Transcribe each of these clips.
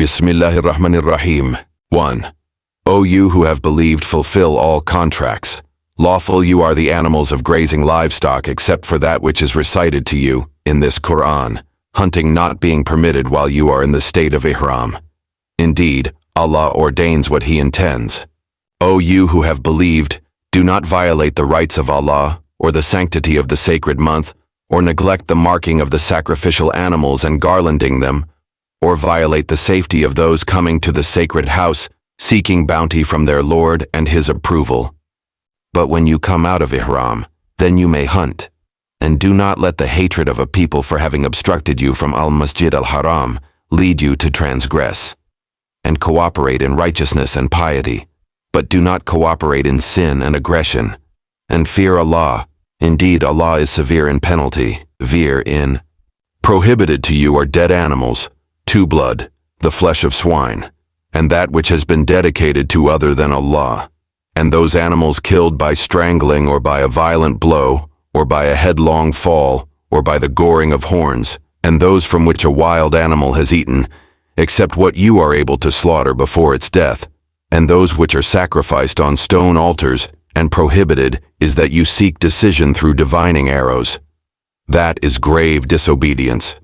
Bismillahirrahmanirrahim. 1. O you who have believed, fulfill all contracts. Lawful you are the animals of grazing livestock except for that which is recited to you in this Qur'an, hunting not being permitted while you are in the state of ihram. Indeed, Allah ordains what He intends. O you who have believed, do not violate the rights of Allah or the sanctity of the sacred month, or neglect the marking of the sacrificial animals and garlanding them, or violate the safety of those coming to the sacred house, seeking bounty from their Lord and His approval. But when you come out of ihram, then you may hunt, and do not let the hatred of a people for having obstructed you from al-Masjid al-Haram lead you to transgress. And cooperate in righteousness and piety, but do not cooperate in sin and aggression. And fear Allah. Indeed, Allah is severe in penalty. Veer in. Prohibited to you are dead animals, to blood, the flesh of swine, and that which has been dedicated to other than Allah, and those animals killed by strangling or by a violent blow, or by a headlong fall, or by the goring of horns, and those from which a wild animal has eaten, except what you are able to slaughter before its death, and those which are sacrificed on stone altars, and prohibited is that you seek decision through divining arrows. That is grave disobedience.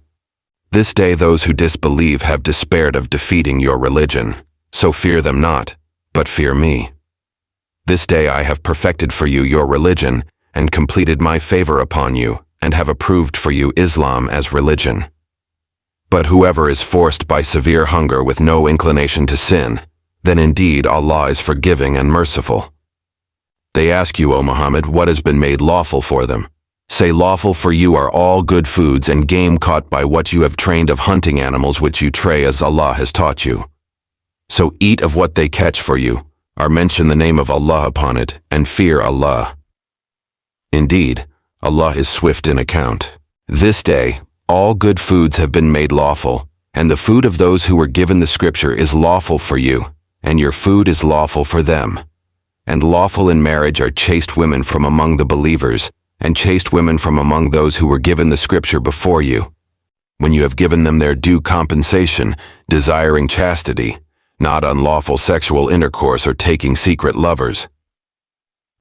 This day those who disbelieve have despaired of defeating your religion, so fear them not, but fear me. This day I have perfected for you your religion, and completed my favor upon you, and have approved for you Islam as religion. But whoever is forced by severe hunger with no inclination to sin, then indeed Allah is forgiving and merciful. They ask you, O Muhammad, what has been made lawful for them. Say, lawful for you are all good foods and game caught by what you have trained of hunting animals which you tray as Allah has taught you. So eat of what they catch for you, or mention the name of Allah upon it, and fear Allah. Indeed, Allah is swift in account. This day, all good foods have been made lawful, and the food of those who were given the scripture is lawful for you, and your food is lawful for them. And lawful in marriage are chaste women from among the believers, and chaste women from among those who were given the scripture before you, when you have given them their due compensation, desiring chastity, not unlawful sexual intercourse or taking secret lovers.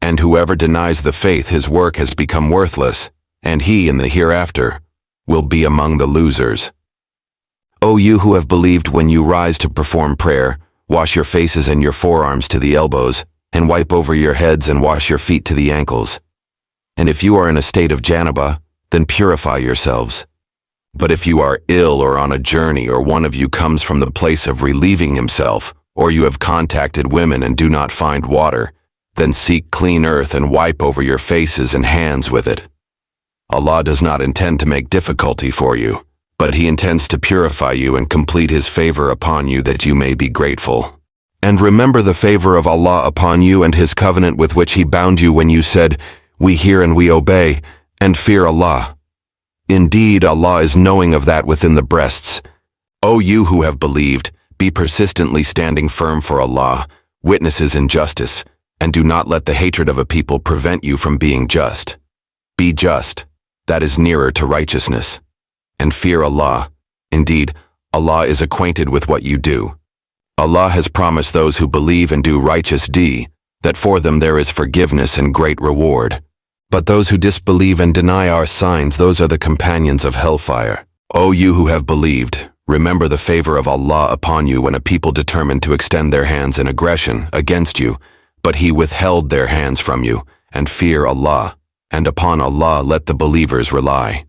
And whoever denies the faith, his work has become worthless, and he in the hereafter will be among the losers. O you who have believed, when you rise to perform prayer, wash your faces and your forearms to the elbows, and wipe over your heads and wash your feet to the ankles. And if you are in a state of janaba, then purify yourselves. But if you are ill or on a journey, or one of you comes from the place of relieving himself, or you have contacted women and do not find water, then seek clean earth and wipe over your faces and hands with it. Allah does not intend to make difficulty for you, but He intends to purify you and complete His favor upon you that you may be grateful. And remember the favor of Allah upon you and His covenant with which He bound you when you said, we hear and we obey, and fear Allah. Indeed, Allah is knowing of that within the breasts. O you who have believed, be persistently standing firm for Allah, witnesses in justice, and do not let the hatred of a people prevent you from being just. Be just, that is nearer to righteousness. And fear Allah. Indeed, Allah is acquainted with what you do. Allah has promised those who believe and do righteous deed, that for them there is forgiveness and great reward. But those who disbelieve and deny our signs, those are the companions of hellfire. O you who have believed, remember the favor of Allah upon you when a people determined to extend their hands in aggression against you, but He withheld their hands from you, and fear Allah, and upon Allah let the believers rely.